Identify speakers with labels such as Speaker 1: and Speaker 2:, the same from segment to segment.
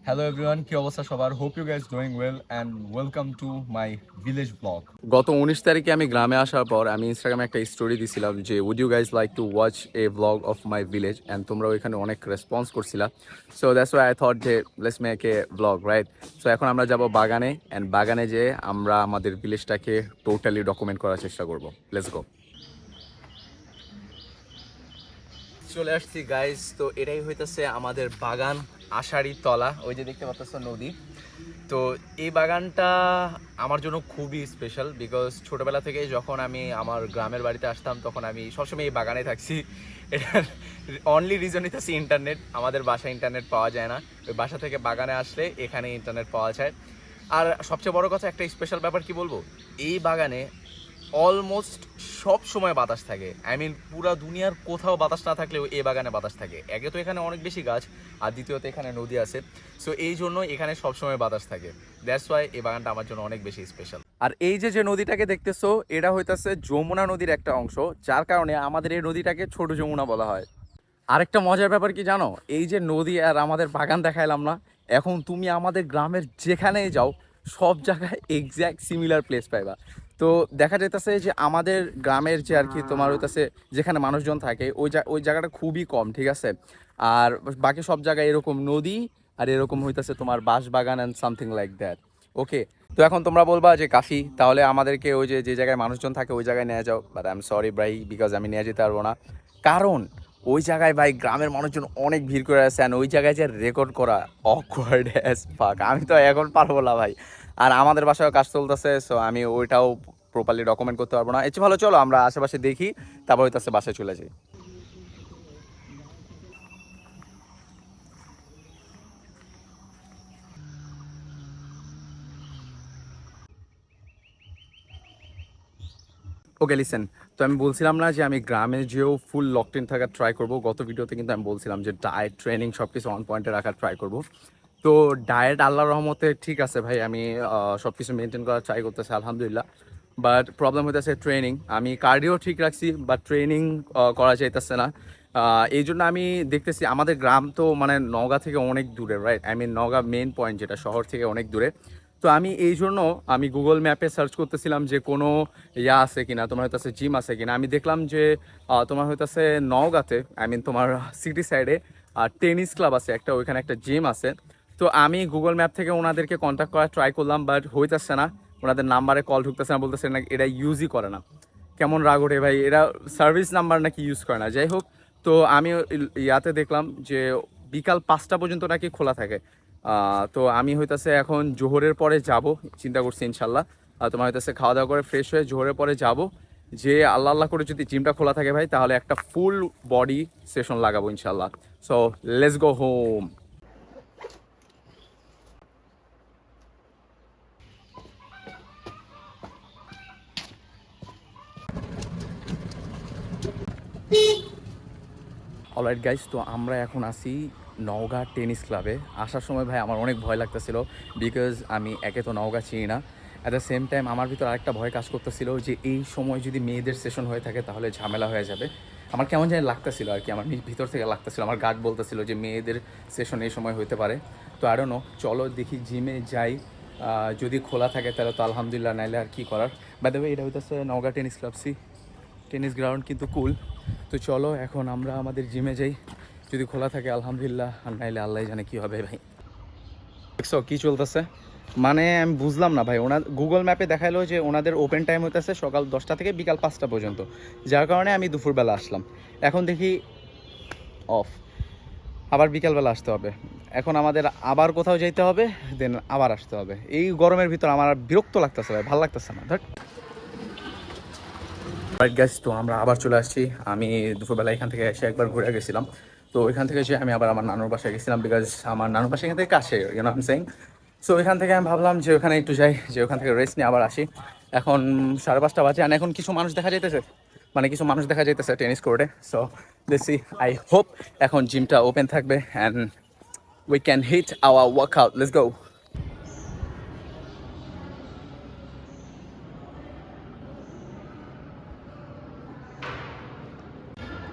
Speaker 1: Hello everyone, কি অবস্থা সবার? Hope you guys doing well and welcome to my village vlog.
Speaker 2: গত 19 তারিখে আমি গ্রামে আসার পর আমি ইনস্টাগ্রামে একটা স্টোরি দিছিলাম যে would you guys like to watch a vlog of my village and তোমরা ওইখানে অনেক রেসপন্স করছিলা। So that's why I thought যে let's make a vlog, right? So এখন আমরা যাব বাগানে, অ্যান্ড বাগানে যেয়ে আমরা আমাদের ভিলেজটাকে টোটালি ডকুমেন্ট করার চেষ্টা করব। Let's go. চলে আসছি গাইজ, তো এটাই হইতেছে আমাদের বাগান, আষাঢ়ি তলা। ওই যে দেখতে পাচ্ছ নদী। তো এই বাগানটা আমার জন্য খুবই স্পেশাল, বিকজ ছোটোবেলা থেকে যখন আমি আমার গ্রামের বাড়িতে আসতাম তখন আমি সবসময় এই বাগানে থাকছি। এটার অনলি রিজন হইতেছে ইন্টারনেট। আমাদের বাসায় ইন্টারনেট পাওয়া যায় না, ওই বাসা থেকে বাগানে আসলে এখানে ইন্টারনেট পাওয়া যায়। আর সবচেয়ে বড় কথা, একটা স্পেশাল ব্যাপার কি বলবো, এই বাগানে অলমোস্ট সব সময় বাতাস থাকে। আই মিন পুরা দুনিয়ার কোথাও বাতাস না থাকলেও এই বাগানে বাতাস থাকে। একে তো এখানে অনেক বেশি গাছ, আর দ্বিতীয়ত এখানে নদী আছে। সো এই জন্য এখানে সবসময় বাতাস থাকে। দ্যাটস ওয়াই এই বাগানটা আমার জন্য অনেক বেশি স্পেশাল। আর এই যে যে নদীটাকে দেখতেছো, এটা হইতেছে যমুনা নদীর একটা অংশ, যার কারণে আমাদের এই নদীটাকে ছোট যমুনা বলা হয়। আরেকটা মজার ব্যাপার কি জানো, এই যে নদী আর আমাদের বাগান দেখাইলাম না, এখন তুমি আমাদের গ্রামের যেখানেই যাও সব জায়গায় এক্স্যাক্ট সিমিলার প্লেস পাইবা। তো দেখা যাইতেছে যে আমাদের গ্রামের যে আর কি তোমার হইতেছে যেখানে মানুষজন থাকে ওই জায়গাটা খুবই কম, ঠিক আছে? আর বাকি সব জায়গায় এরকম নদী আর এরকম হইতেছে তোমার বাঁশ বাগান অ্যান্ড সামথিং লাইক দ্যাট। ওকে, তো এখন তোমরা বলবা যে কাফি, তাহলে আমাদেরকে ওই যে যে জায়গায় মানুষজন থাকে ওই জায়গায় নিয়ে যাও। বাট আই এম সরি ভাই, বিকজ আমি নিয়ে যেতে পারবো না। কারণ ওই জায়গায় ভাই গ্রামের মানুষজন অনেক ভিড় করে আছে, আর ওই জায়গায় যে রেকর্ড করা অকওয়ার্ড অ্যাজ ফাক। আমি তো এখন পারবো না ভাই। আর আমাদের বাসায় কাজ চলতেছে, সো আমি ওইটাও প্রপারলি ডকুমেন্ট করতে পারবো না। এর চেয়ে ভালো চলো আমরা আশেপাশে দেখি, তারপর হইতেছে বাসায় চলে যাই। ওকে লিসেন, তো আমি বলছিলাম না যে আমি গ্রামে যেও ফুল লকড ইন থাকার ট্রাই করবো। গত ভিডিওতে কিন্তু আমি বলছিলাম যে ডায়েট ট্রেনিং সব কিছু অন পয়েন্টে রাখার ট্রাই করবো। তো ডায়েট আল্লাহর রহমতে ঠিক আছে ভাই, আমি সব কিছু মেনটেন করার ট্রাই করতেছি আলহামদুলিল্লাহ। বাট প্রবলেম হইতেছে ট্রেনিং। আমি কার্ডিও ঠিক রাখছি, বাট ট্রেনিং করা যাইতেছে না। এই জন্য আমি দেখতেছি আমাদের গ্রাম তো মানে নওগাঁ থেকে অনেক দূরে, right? I mean Naogaon main point যেটা শহর থেকে অনেক দূরে। তো আমি এই জন্য আমি গুগল ম্যাপে সার্চ করতেছিলাম যে কোনো আছে কিনা, তোমার হইতেছে জিম আছে কিনা। আমি দেখলাম যে তোমার হইতেছে নওগাঁতে, আই মিন তোমার সিটি সাইডে টেনিস ক্লাব আছে একটা, ওইখানে একটা জিম আছে। তো আমি গুগল ম্যাপ থেকে ওনাদেরকে কন্ট্যাক্ট করার ট্রাই করলাম, বাট হইতেছে না। ওনাদের নাম্বারে কল ঢুকতেছে না, বলতেছে না এটা ইউজই করে না। কেমন রাগ ওঠে ভাই, এরা সার্ভিস নাম্বার নাকি ইউজ করে না। যাই হোক, তো আমি ইয়াতে দেখলাম যে বিকাল 5টা পর্যন্ত নাকি খোলা থাকে। তো আমি হইতেছে এখন জোহরের পরে যাব, চিন্তা করছি ইনশাল্লাহ। তোমার হইতেছে খাওয়া দাওয়া করে ফ্রেশ হয়ে জোহরের পরে যাব, যে আল্লাহ আল্লাহ করে যদি জিমটা খোলা থাকে ভাই, তাহলে একটা ফুল বডি সেশন লাগাবো ইনশাল্লাহ। So let's go home. Alright guys, তো আমরা এখন আসি নওগাঁ টেনিস ক্লাবে। আসার সময় ভাই আমার অনেক ভয় লাগতেছিল, বিকজ আমি একে তো নওগাঁ চিনি না। অ্যাট দ্য সেম টাইম আমার ভিতর আরেকটা ভয় কাজ করতেছিল যে এই সময় যদি মেয়েদের সেশন হয়ে থাকে তাহলে ঝামেলা হয়ে যাবে। আমার কেমন জানি লাগতেছিল আর কি, আমার ভিতর থেকে লাগতেছিল, আমার গার্ড বলতেছিল যে মেয়েদের সেশন এই সময় হতে পারে। তো আই ডোন্ট নো, চলো দেখি জিমে যাই। যদি খোলা থাকে তাহলে তো আলহামদুলিল্লাহ, নাইলে আর কি করার। বাই দ্য ওয়ে, এটা হইতেছে Naogaon tennis club. See tennis ground কিন্তু কুল। তো চলো এখন আমরা আমাদের জিমে যাই, যদি খোলা থাকে আলহামদুলিল্লাহ, আর নাইলে আল্লাহ জানে কী হবে ভাই। দেখছো কী চলতেছে, মানে আমি বুঝলাম না ভাই। গুগল ম্যাপে দেখালো যে ওনাদের ওপেন টাইম হইতেছে সকাল 10টা থেকে বিকাল 5টা পর্যন্ত, যার কারণে আমি দুপুরবেলা আসলাম। এখন দেখি অফ, আবার বিকালবেলা আসতে হবে। এখন আমাদের আবার কোথাও যেতে হবে, দেন আবার আসতে হবে। এই গরমের ভিতর আমার বিরক্ত লাগতেছে ভাই, ভালো লাগতেছে না। ধর রাইট গাইস, তো আমরা আবার চলে আসছি। আমি দুপুরবেলা এখান থেকে এসে একবার ঘুরে গেছিলাম। তো এখান থেকে এসে আমি আবার আমার নানুর বাসায় গেছিলাম, বিকজ আমার নানুর বাসা এখান থেকে কাছে, you know I am saying. So এখান থেকে আমি ভাবলাম যে ওখানে একটু যাই, যে ওখান থেকে রেস্ট নিয়ে আবার আসি। এখন 5:30 বাজে, আর এখন কিছু মানুষ দেখা যাইতেছে, মানে কিছু মানুষ দেখা যাইতেছে টেনিস কোর্টে। So let's see, I hope এখন জিমটা ওপেন থাকবে and we can hit our workout. Let's go.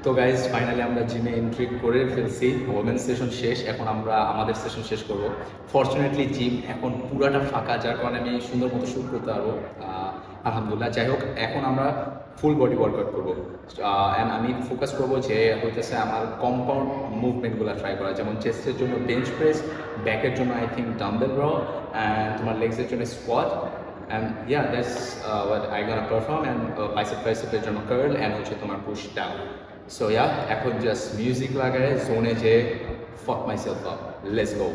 Speaker 2: তো গাইজ ফাইনালি আমরা জিমে এন্ট্রি করে ফেলছি, ওমেন সেশন শেষ, এখন আমরা আমাদের সেশন শেষ করব। ফর্চুনেটলি জিম এখন পুরাটা ফাঁকা, যার কারণে আমি সুন্দর মতো শুট করতে পারবো আলহামদুলিল্লাহ। যাই হোক, এখন আমরা ফুল বডি ওয়ার্কআউট করবো অ্যান্ড আমি ফোকাস করবো যে হইতেছে আমার কম্পাউন্ড মুভমেন্টগুলো ট্রাই করা, যেমন চেস্টের জন্য বেঞ্চ প্রেস, ব্যাকের জন্য I think dumbbell row, and তোমার লেগসের জন্য squat, and yeah, that's what I gonna perform, and biceps জন্য curl and হচ্ছে তোমার push down. So yeah, এখন just music লাগায় জোনে যে fuck myself up, let's go.